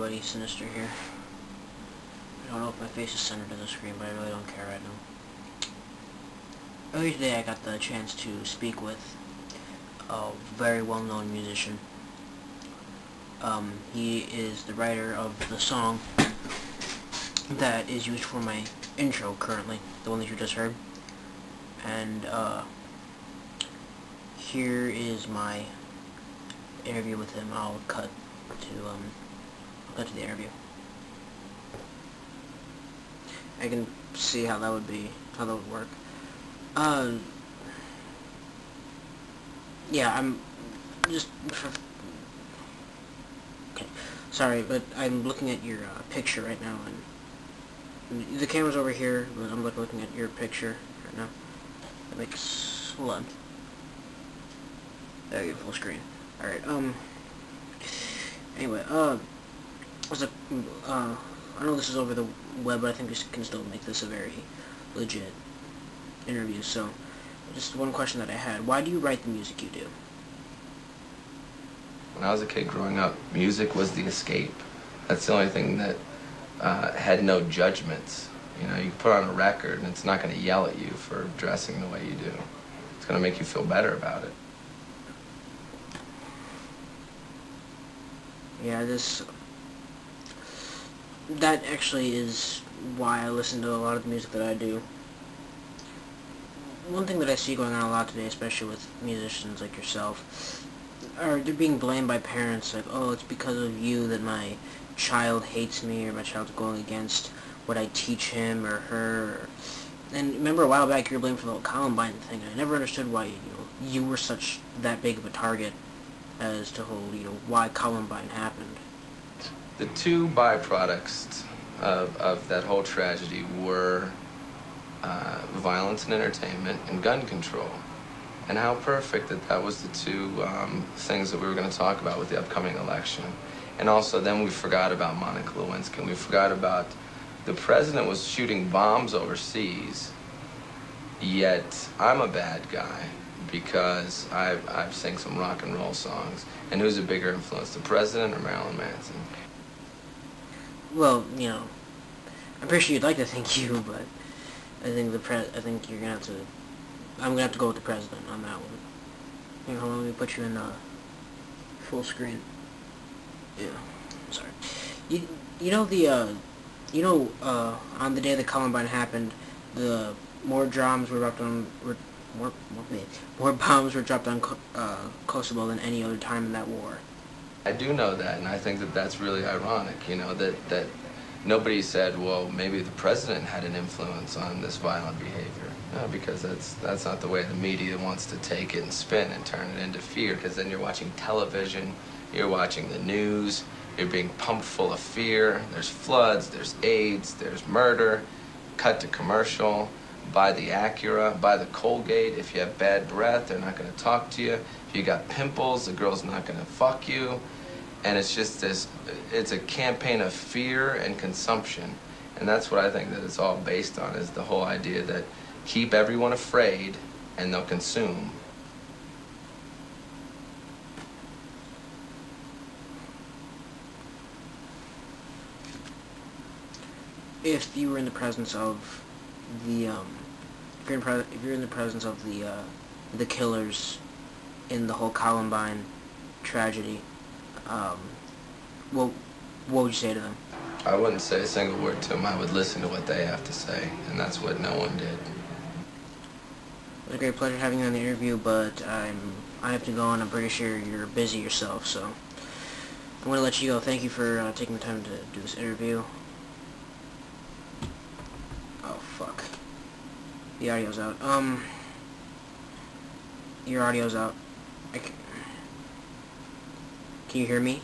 everybody, Sinister here. I don't know if my face is centered to the screen, but I really don't care right now. Earlier today I got the chance to speak with a very well-known musician. He is the writer of the song that is used for my intro currently, the one that you just heard. And here is my interview with him. I'll cut to the interview. I can see how that would work. Yeah, I'm just okay. Sorry, but I'm looking at your picture right now, and the camera's over here, but I'm looking at your picture right now. That makes, hold on. There you go, full screen. Alright, anyway, I know this is over the web, but I think we can still make this a very legit interview, so just one question that I had. Why do you write the music you do? When I was a kid growing up, music was the escape. That's the only thing that had no judgments. You know, you put on a record and it's not going to yell at you for dressing the way you do. It's going to make you feel better about it. Yeah, that actually is why I listen to a lot of the music that I do. One thing that I see going on a lot today, especially with musicians like yourself, they're being blamed by parents, like, oh, it's because of you that my child hates me, or my child's going against what I teach him or her. And remember a while back you were blamed for the whole Columbine thing, and I never understood why you were that big of a target as to why Columbine happened. The two byproducts of that whole tragedy were violence and entertainment and gun control. And how perfect that was the two things that we were going to talk about with the upcoming election. And also then we forgot about Monica Lewinsky, and we forgot about the president was shooting bombs overseas, yet I'm a bad guy because I've sang some rock and roll songs. And who's a bigger influence, the president or Marilyn Manson? Well, I'm pretty sure you'd like to think you, but I think you're gonna have to. I'm gonna have to go with the president on that one. Here, hold on, let me put you in full screen. Yeah, I'm sorry. On the day that Columbine happened, more bombs were dropped on Kosovo than any other time in that war. I do know that, and I think that that's really ironic, that nobody said, well, maybe the president had an influence on this violent behavior. No, because that's not the way the media wants to take it and spin and turn it into fear, because then you're watching television, you're watching the news, you're being pumped full of fear. There's floods, there's AIDS, there's murder, cut to commercial, buy the Acura, buy the Colgate. If you have bad breath, they're not going to talk to you. If you got pimples, the girl's not going to fuck you. And it's just it's a campaign of fear and consumption. And that's what I think that it's all based on, is the whole idea that keep everyone afraid and they'll consume. If you were in the presence of the, if you're in the presence of the killers in the whole Columbine tragedy, what would you say to them? I wouldn't say a single word to them. I would listen to what they have to say, and that's what no one did. It was a great pleasure having you on the interview, but I have to go, and I'm pretty sure you're busy yourself, so I'm going to let you go. Thank you for taking the time to do this interview. Oh, fuck. The audio's out. Your audio's out. Can you hear me?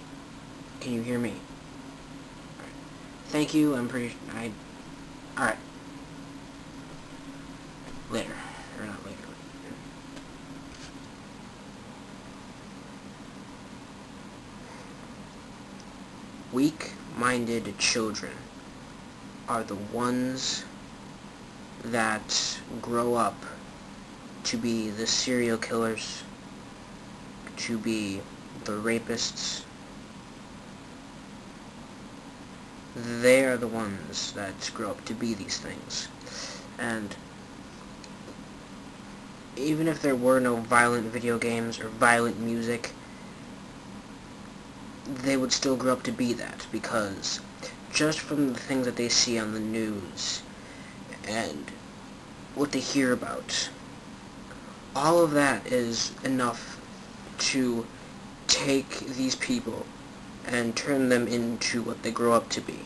Can you hear me? Alright. Thank you, alright. Later. Or not later. Weak-minded children are the ones that grow up to be the serial killers, to be the rapists, they are the ones that grow up to be these things. And even if there were no violent video games or violent music, they would still grow up to be that, because just from the things that they see on the news and what they hear about, all of that is enough to take these people and turn them into what they grow up to be.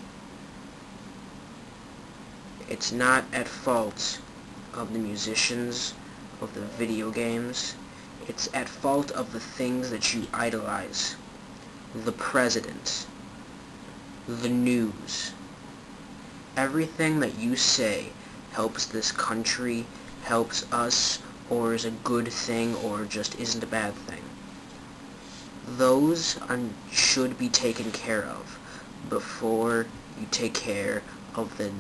It's not at fault of the musicians, of the video games. It's at fault of the things that you idolize. The president, the news. Everything that you say helps this country, helps us, or is a good thing, or just isn't a bad thing. Those should be taken care of before you take care of the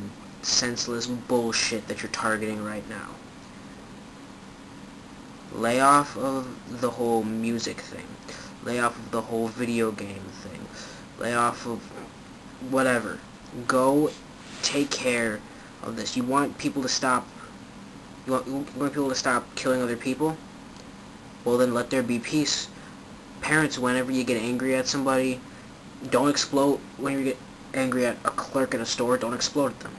senseless bullshit that you're targeting right now. Lay off of the whole music thing. Lay off of the whole video game thing. Lay off of whatever. Go take care of this. You want people to stop... You want people to stop killing other people? Well, then let there be peace. Parents, whenever you get angry at somebody, don't explode. When you get angry at a clerk at a store, don't explode at them.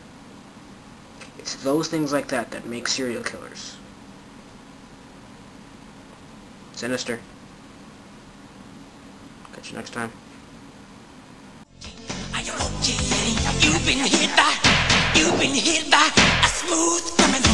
It's those things like that that make serial killers. Sinister. Catch you next time. You've been hit by a smooth criminal.